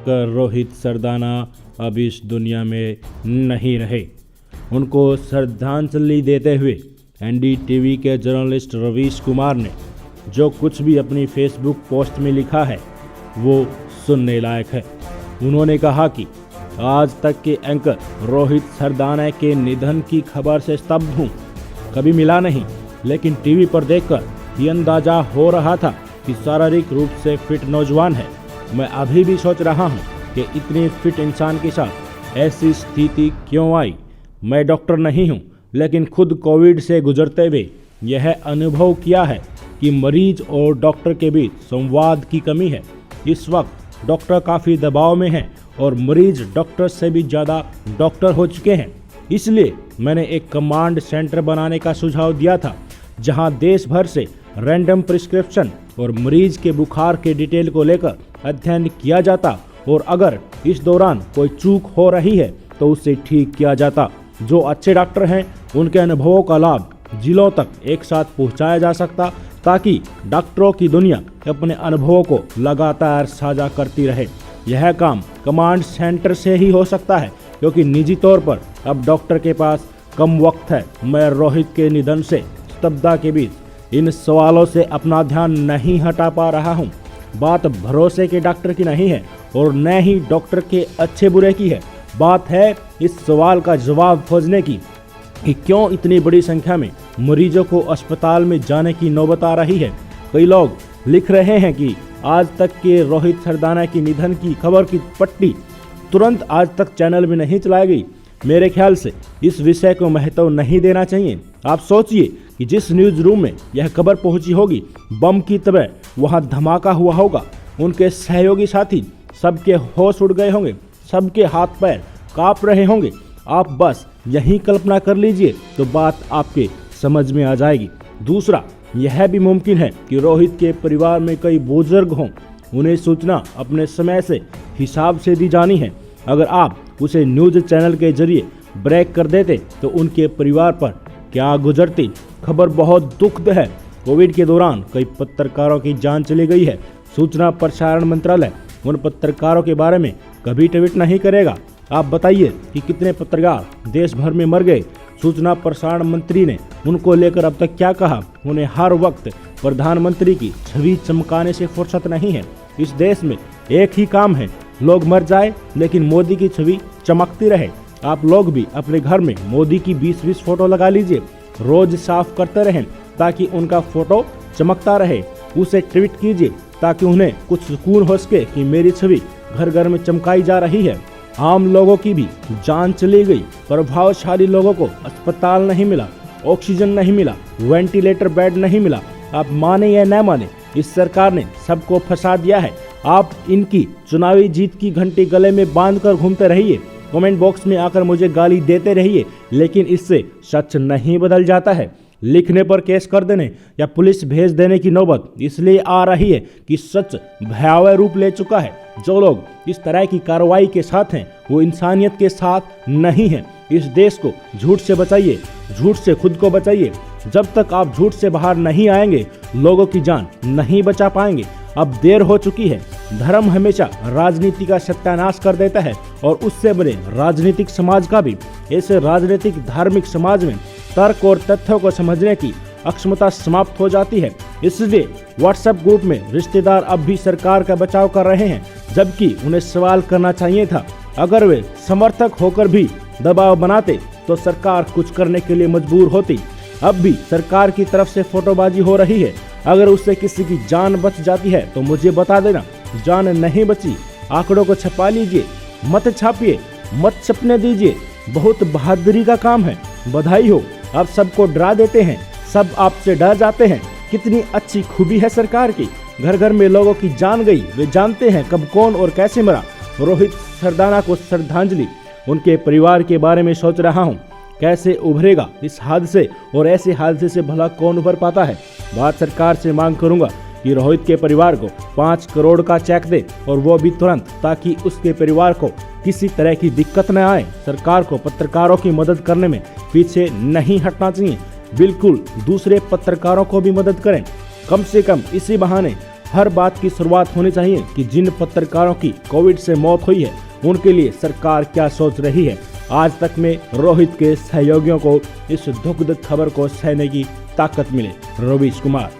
Doctor Rohit Sardana अब इस दुनिया में नहीं रहे। उनको श्रद्धांजलि देते हुए एनडीटीवी के जर्नलिस्ट रवीश कुमार ने जो कुछ भी अपनी फेसबुक पोस्ट में लिखा है वो सुनने लायक है। उन्होंने कहा कि आज तक के एंकर रोहित सरदाना के निधन की खबर से स्तब्ध हूँ। कभी मिला नहीं, लेकिन टीवी पर देखकर ये अंदाजा हो रहा था कि शारीरिक रूप से फिट नौजवान है। मैं अभी भी सोच रहा हूँ कि इतने फिट इंसान के साथ ऐसी स्थिति क्यों आई। मैं डॉक्टर नहीं हूँ, लेकिन खुद कोविड से गुजरते हुए यह अनुभव किया है कि मरीज और डॉक्टर के बीच संवाद की कमी है। इस वक्त डॉक्टर काफ़ी दबाव में हैं और मरीज डॉक्टर से भी ज़्यादा डॉक्टर हो चुके हैं। इसलिए मैंने एक कमांड सेंटर बनाने का सुझाव दिया था, जहां देश भर से रैंडम प्रिस्क्रिप्शन और मरीज के बुखार के डिटेल को लेकर अध्ययन किया जाता और अगर इस दौरान कोई चूक हो रही है तो उसे ठीक किया जाता। जो अच्छे डॉक्टर हैं उनके अनुभवों का लाभ जिलों तक एक साथ पहुंचाया जा सकता, ताकि डॉक्टरों की दुनिया अपने अनुभवों को लगातार साझा करती रहे। यह काम कमांड सेंटर से ही हो सकता है, क्योंकि निजी तौर पर अब डॉक्टर के पास कम वक्त है। मैं रोहित के निधन से स्तब्धता के बीच इन सवालों से अपना ध्यान नहीं हटा पा रहा हूँ। बात भरोसे के डॉक्टर की नहीं है और न ही डॉक्टर के अच्छे बुरे की है। बात है इस सवाल का जवाब खोजने की कि क्यों इतनी बड़ी संख्या में मरीजों को अस्पताल में जाने की नौबत आ रही है। कई लोग लिख रहे हैं कि आज तक के रोहित सरदाना की निधन की खबर की पट्टी तुरंत आज तक चैनल में नहीं चलाई गई। मेरे ख्याल से इस विषय को महत्व नहीं देना चाहिए। आप सोचिए कि जिस न्यूज़ रूम में यह खबर पहुंची होगी, बम की तरह वहां धमाका हुआ होगा। उनके सहयोगी साथी सबके होश उड़ गए होंगे, सबके हाथ पैर कांप रहे होंगे। आप बस यही कल्पना कर लीजिए तो बात आपके समझ में आ जाएगी। दूसरा, यह भी मुमकिन है कि रोहित के परिवार में कई बुजुर्ग हों। उन्हें सूचना अपने समय से हिसाब से दी जानी है। अगर आप उसे न्यूज़ चैनल के जरिए ब्रेक कर देते तो उनके परिवार पर क्या गुजरती। खबर बहुत दुखद है। कोविड के दौरान कई पत्रकारों की जान चली गई है। सूचना प्रसारण मंत्रालय उन पत्रकारों के बारे में कभी ट्वीट नहीं करेगा। आप बताइए कि कितने पत्रकार देश भर में मर गए। सूचना प्रसारण मंत्री ने उनको लेकर अब तक क्या कहा। उन्हें हर वक्त प्रधानमंत्री की छवि चमकाने से फुर्सत नहीं है। इस देश में एक ही काम है, लोग मर जाए लेकिन मोदी की छवि चमकती रहे। आप लोग भी अपने घर में मोदी की 20-20 फोटो लगा लीजिए। रोज साफ करते रहें ताकि उनका फोटो चमकता रहे। उसे ट्वीट कीजिए ताकि उन्हें कुछ सुकून हो सके कि मेरी छवि घर घर में चमकाई जा रही है। आम लोगों की भी जान चली गई। प्रभावशाली लोगों को अस्पताल नहीं मिला, ऑक्सीजन नहीं मिला, वेंटिलेटर बेड नहीं मिला। आप माने या न माने, इस सरकार ने सबको फंसा दिया है। आप इनकी चुनावी जीत की घंटी गले में बांधकर घूमते रहिए, कमेंट बॉक्स में आकर मुझे गाली देते रहिए, लेकिन इससे सच नहीं बदल जाता है। लिखने पर केस कर देने या पुलिस भेज देने की नौबत इसलिए आ रही है कि सच भयावह रूप ले चुका है। जो लोग इस तरह की कार्रवाई के साथ हैं वो इंसानियत के साथ नहीं हैं। इस देश को झूठ से बचाइए, झूठ से खुद को बचाइए। जब तक आप झूठ से बाहर नहीं आएंगे, लोगों की जान नहीं बचा पाएंगे। अब देर हो चुकी है। धर्म हमेशा राजनीति का सत्यानाश कर देता है और उससे बने राजनीतिक समाज का भी। ऐसे राजनीतिक धार्मिक समाज में तर्क और तथ्यों को समझने की अक्षमता समाप्त हो जाती है। इसलिए व्हाट्सएप ग्रुप में रिश्तेदार अब भी सरकार का बचाव कर रहे हैं, जबकि उन्हें सवाल करना चाहिए था। अगर वे समर्थक होकर भी दबाव बनाते तो सरकार कुछ करने के लिए मजबूर होती। अब भी सरकार की तरफ से फोटोबाजी हो रही है। अगर उससे किसी की जान बच जाती है तो मुझे बता देना। जान नहीं बची, आंकड़ों को छपा लीजिए, मत छापिए, मत छपने दीजिए। बहुत बहादुरी का काम है, बधाई हो। आप सबको डरा देते हैं, सब आपसे डर जाते हैं। कितनी अच्छी खूबी है सरकार की। घर घर में लोगों की जान गई, वे जानते हैं कब कौन और कैसे मरा। रोहित सरदाना को श्रद्धांजलि। उनके परिवार के बारे में सोच रहा हूँ, कैसे उभरेगा इस हादसे, और ऐसे हादसे से भला कौन उभर पाता है। भारत सरकार से मांग करूंगा कि रोहित के परिवार को 5 करोड़ का चेक दे, और वो भी तुरंत, ताकि उसके परिवार को किसी तरह की दिक्कत न आए। सरकार को पत्रकारों की मदद करने में पीछे नहीं हटना चाहिए। बिल्कुल दूसरे पत्रकारों को भी मदद करें। कम से कम इसी बहाने हर बात की शुरुआत होनी चाहिए कि जिन पत्रकारों की कोविड से मौत हुई है उनके लिए सरकार क्या सोच रही है। आज तक में रोहित के सहयोगियों को इस दुखद खबर को सहने की ताकत मिले। रवीश कुमार।